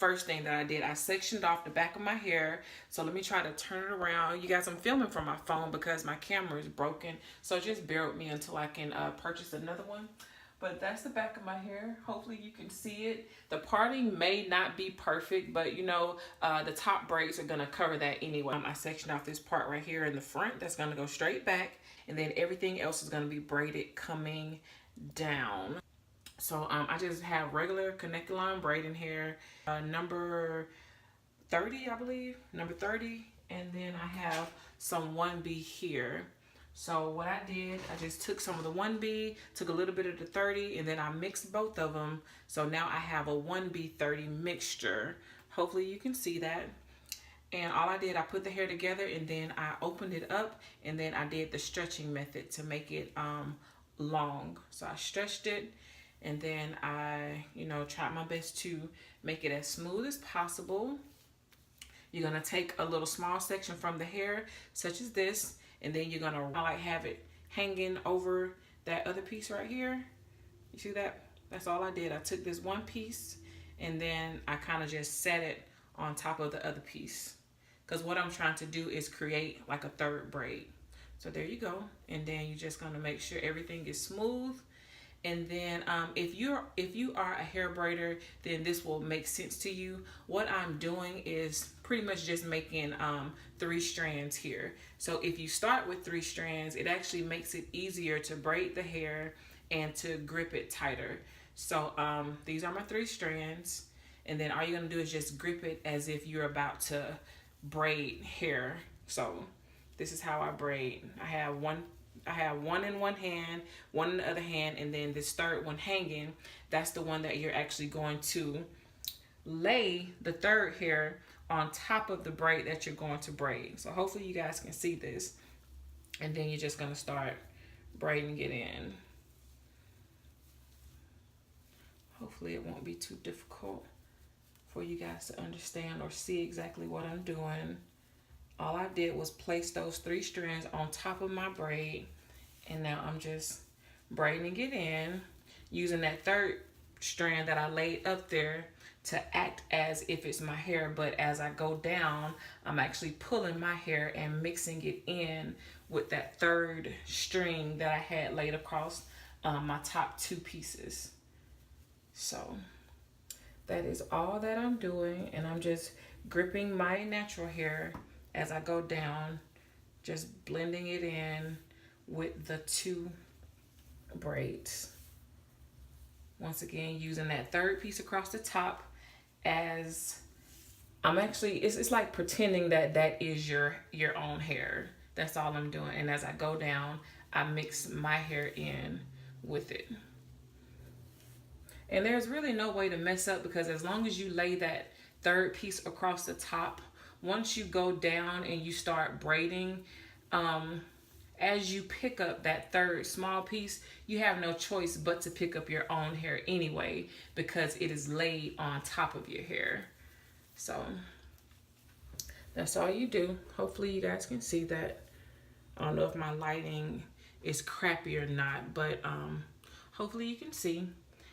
first thing that I did. I sectioned off the back of my hair. So let me try to turn it around. You guys, I'm filming from my phone because my camera is broken. So just bear with me until I can purchase another one. But that's the back of my hair. Hopefully you can see it. The parting may not be perfect, but you know, the top braids are gonna cover that anyway. I sectioned off this part right here in the front. That's gonna go straight back. And then everything else is gonna be braided coming down. So I just have regular connected line braiding hair, number 30, I believe, number 30. And then I have some 1B here. So what I did, I just took some of the 1B, took a little bit of the 30, and then I mixed both of them. So now I have a 1B 30 mixture. Hopefully you can see that. And all I did, I put the hair together and then I opened it up and then I did the stretching method to make it long. So I stretched it and then I, you know, tried my best to make it as smooth as possible. You're gonna take a little small section from the hair, such as this, and then you're gonna like have it hanging over that other piece right here. You see that? That's all I did. I took this one piece and then I kind of just set it on top of the other piece. Because what I'm trying to do is create like a third braid. So there you go. And then you're just gonna make sure everything is smooth. And then if you are a hair braider, then this will make sense to you. What I'm doing is pretty much just making 3 strands here. So if you start with 3 strands, it actually makes it easier to braid the hair and to grip it tighter. So these are my 3 strands. And then all you're gonna do is just grip it as if you're about to braid hair. So this is how I braid. I have one in one hand, one in the other hand, and then this third one hanging. That's the one that you're actually going to lay the third hair on top of the braid that you're going to braid. So hopefully you guys can see this. And then you're just gonna start braiding it in. Hopefully it won't be too difficult for you guys to understand or see exactly what I'm doing. All I did was place those 3 strands on top of my braid, and now I'm just braiding it in using that third strand that I laid up there to act as if it's my hair, but as I go down, I'm actually pulling my hair and mixing it in with that third string that I had laid across my top 2 pieces. So that is all that I'm doing, and I'm just gripping my natural hair as I go down, just blending it in with the 2 braids. Once again, using that third piece across the top as I'm actually, it's like pretending that that is your own hair. That's all I'm doing. And as I go down, I mix my hair in with it. And there's really no way to mess up, because as long as you lay that third piece across the top, once you go down and you start braiding, as you pick up that third small piece, you have no choice but to pick up your own hair anyway, because it is laid on top of your hair. So that's all you do. Hopefully you guys can see that. I don't know if my lighting is crappy or not, but hopefully you can see.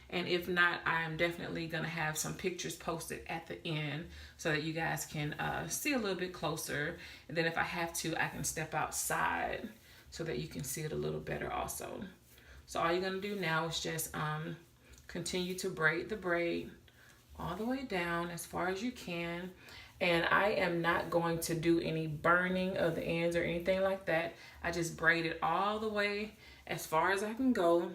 And if not, I am definitely gonna have some pictures posted at the end so that you guys can see a little bit closer. And then if I have to, I can step outside so that you can see it a little better also. So all you're gonna do now is just continue to braid the braid all the way down as far as you can. And I am not going to do any burning of the ends or anything like that. I just braid it all the way as far as I can go.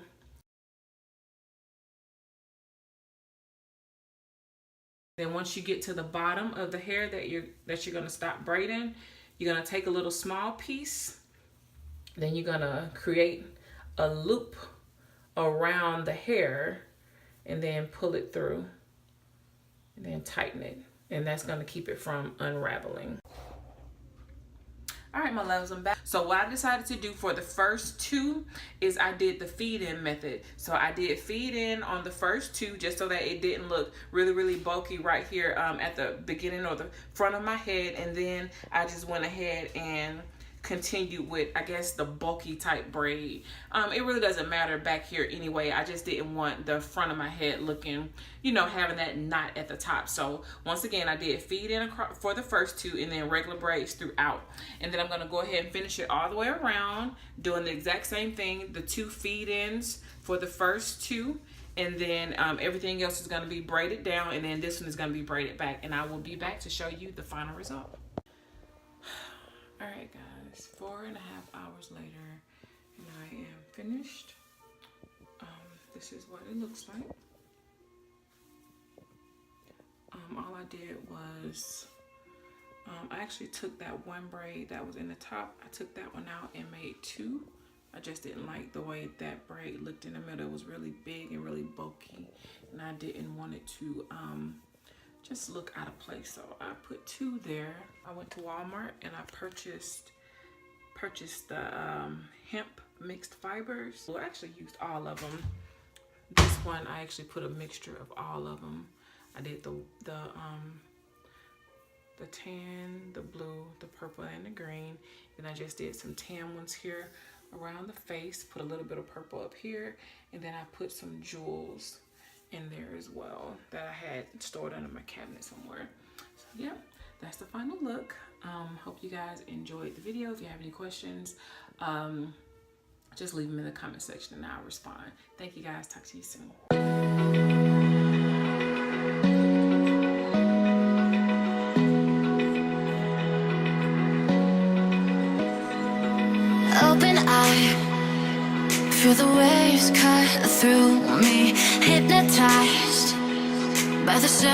Then once you get to the bottom of the hair that you're gonna stop braiding, you're gonna take a little small piece. Then you're gonna create a loop around the hair and then pull it through and then tighten it. And that's gonna keep it from unraveling. All right, my loves, I'm back. So what I decided to do for the first 2 is I did the feed in method. So I did feed in on the first 2 just so that it didn't look really, really bulky right here at the beginning or the front of my head. And then I just went ahead and continue with, I guess, the bulky type braid. It really doesn't matter back here anyway. I just didn't want the front of my head looking, you know, having that knot at the top. So once again, I did feed in for the first two and then regular braids throughout. And then I'm gonna go ahead and finish it all the way around, doing the exact same thing, the 2 feed ins for the first 2. And then everything else is gonna be braided down, and then this one is gonna be braided back. And I will be back to show you the final result. All right, guys, 4.5 hours later, and I am finished. This is what it looks like. All I did was, I actually took that one braid that was in the top. I took that one out and made 2. I just didn't like the way that braid looked in the middle. It was really big and really bulky, and I didn't want it to just look out of place. So I put 2 there. I went to Walmart and I purchased the hemp mixed fibers. Well, I actually used all of them. This one I actually put a mixture of all of them. I did the tan, the blue, the purple, and the green. Then I just did some tan ones here around the face, put a little bit of purple up here, and then I put some jewels in there as well that I had stored under my cabinet somewhere. So yeah, that's the final look. Hope you guys enjoyed the video. If you have any questions, just leave them in the comment section and I'll respond. Thank you guys. Talk to you soon. Open eye, feel the waves cut through me, hypnotized by the sound.